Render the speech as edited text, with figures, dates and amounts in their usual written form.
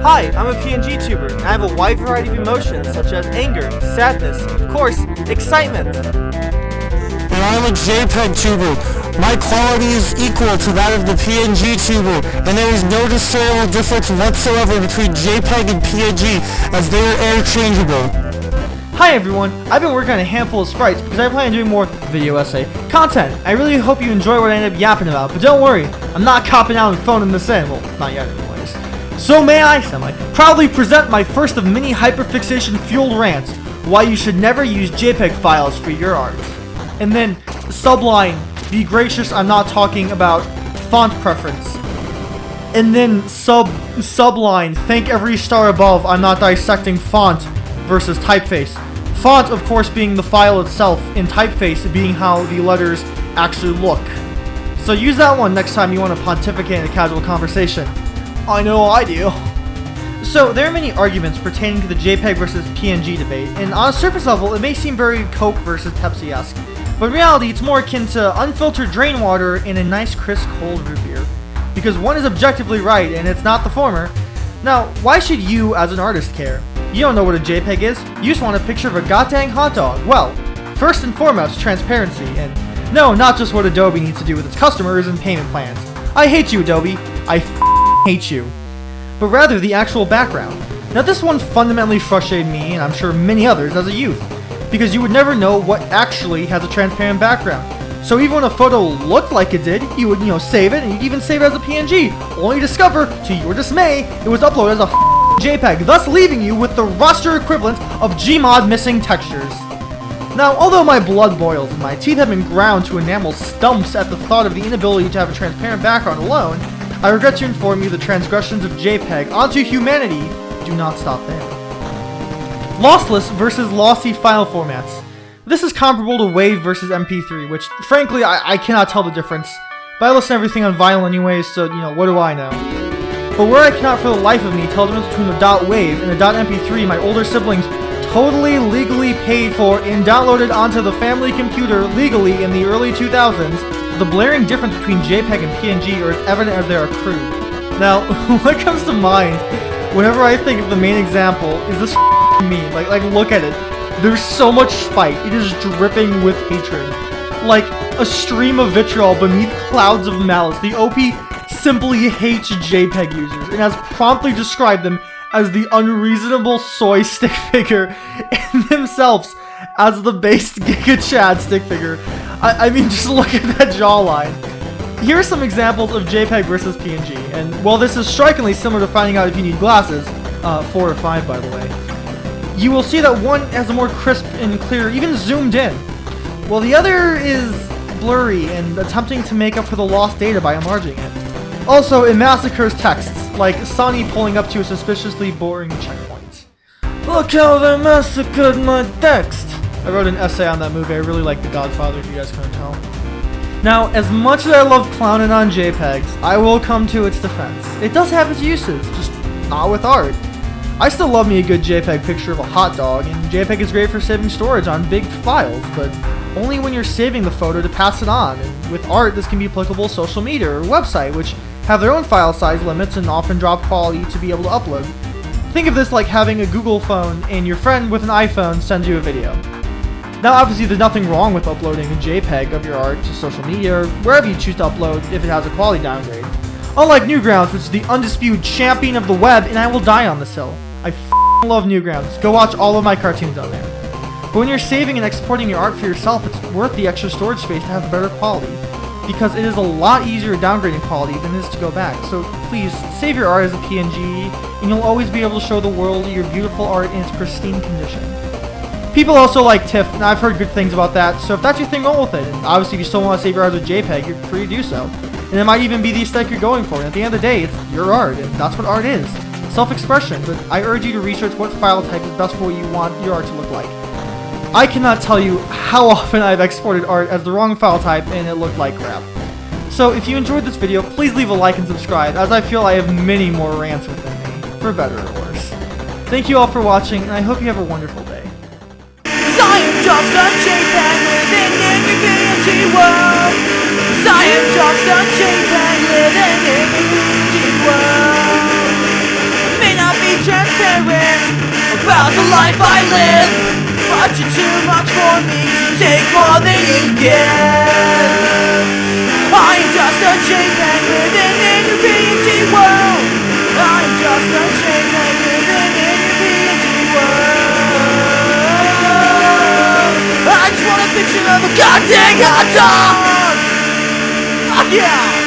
Hi, I'm a PNG tuber, and I have a wide variety of emotions such as anger, sadness, and of course, excitement. And I'm a JPEG tuber. My quality is equal to that of the PNG tuber, and there is no discernible difference whatsoever between JPEG and PNG, as they are interchangeable. Hi everyone, I've been working on a handful of sprites because I plan on doing more video essay content. I really hope you enjoy what I end up yapping about, but don't worry, I'm not copping out and phoning this in. Well, not yet anyways. So may I, proudly present my first of many hyperfixation fueled rants, why you should never use JPEG files for your art. And then, subline, be gracious, I'm not talking about font preference. And then, subline, thank every star above, I'm not dissecting font versus typeface. Font, of course, being the file itself, and typeface being how the letters actually look. So use that one next time you want to pontificate in a casual conversation. I know I do. So, there are many arguments pertaining to the JPEG versus PNG debate, and on a surface level, it may seem very Coke versus Pepsi-esque, but in reality, it's more akin to unfiltered drain water in a nice crisp cold root beer. Because one is objectively right, and it's not the former. Now, why should you, as an artist, care? You don't know what a JPEG is? You just want a picture of a goddamn hot dog. Well, first and foremost, transparency, and no, not just what Adobe needs to do with its customers and payment plans. I hate you, Adobe. I hate you. But rather the actual background. Now this one fundamentally frustrated me, and I'm sure many others, as a youth, because you would never know what actually has a transparent background. So even when a photo looked like it did, you would, save it, and you'd even save it as a PNG, only to discover, to your dismay, it was uploaded as a JPEG, thus leaving you with the roster equivalent of Gmod missing textures. Now, although my blood boils and my teeth have been ground to enamel stumps at the thought of the inability to have a transparent background alone, I regret to inform you the transgressions of JPEG onto humanity do not stop there. Lossless versus lossy file formats. This is comparable to WAV versus MP3, which, frankly, I cannot tell the difference. But I listen to everything on vinyl anyways, so, what do I know? But where I cannot for the life of me tell the difference between a .WAV and a .MP3 my older siblings totally legally paid for and downloaded onto the family computer legally in the early 2000s, the blaring difference between JPEG and PNG are as evident as they are crude. Now, what comes to mind whenever I think of the main example is this meme. Like look at it. There's so much spite. It is dripping with hatred. Like a stream of vitriol beneath clouds of malice. The OP simply hates JPEG users and has promptly described them as the unreasonable soy stick figure and themselves as the based Giga Chad stick figure. I mean, just look at that jawline. Here are some examples of JPEG versus PNG, and while this is strikingly similar to finding out if you need glasses, 4 or 5 by the way, you will see that one has a more crisp and clear, even zoomed in, while the other is blurry and attempting to make up for the lost data by enlarging it. Also, it massacres texts, like Sonny pulling up to a suspiciously boring checkpoint. Look how they massacred my text! I wrote an essay on that movie. I really like The Godfather, if you guys couldn't tell. Now, as much as I love clowning on JPEGs, I will come to its defense. It does have its uses, just not with art. I still love me a good JPEG picture of a hot dog, and JPEG is great for saving storage on big files, but only when you're saving the photo to pass it on. And with art, this can be applicable to social media or website, which have their own file size limits and often drop quality to be able to upload. Think of this like having a Google phone and your friend with an iPhone sends you a video. Now obviously there's nothing wrong with uploading a JPEG of your art to social media or wherever you choose to upload if it has a quality downgrade. Unlike Newgrounds, which is the undisputed champion of the web, and I will die on this hill. I love Newgrounds. Go watch all of my cartoons on there. But when you're saving and exporting your art for yourself, it's worth the extra storage space to have better quality, because it is a lot easier downgrading quality than it is to go back. So please, save your art as a PNG, and you'll always be able to show the world your beautiful art in its pristine condition. People also like TIFF, and I've heard good things about that, so if that's your thing, go with it. And obviously, if you still want to save your art as a JPEG, you're free to do so. And it might even be the aesthetic you're going for, and at the end of the day, it's your art, and that's what art is. Self-expression, but I urge you to research what file type is best for what you want your art to look like. I cannot tell you how often I've exported art as the wrong file type, and it looked like crap. So if you enjoyed this video, please leave a like and subscribe, as I feel I have many more rants within me, for better or worse. Thank you all for watching, and I hope you have a wonderful day. I am just a JPEG living in your PNG world. I am just a JPEG living in your PNG world. May not transparent about the life I live. But you're too much for me, you take more than you give. I am just a JPEG living in your PNG world. I am just a JPEG living in your PNG world. I just want a picture of a goddamn hot dog. Fuck yeah!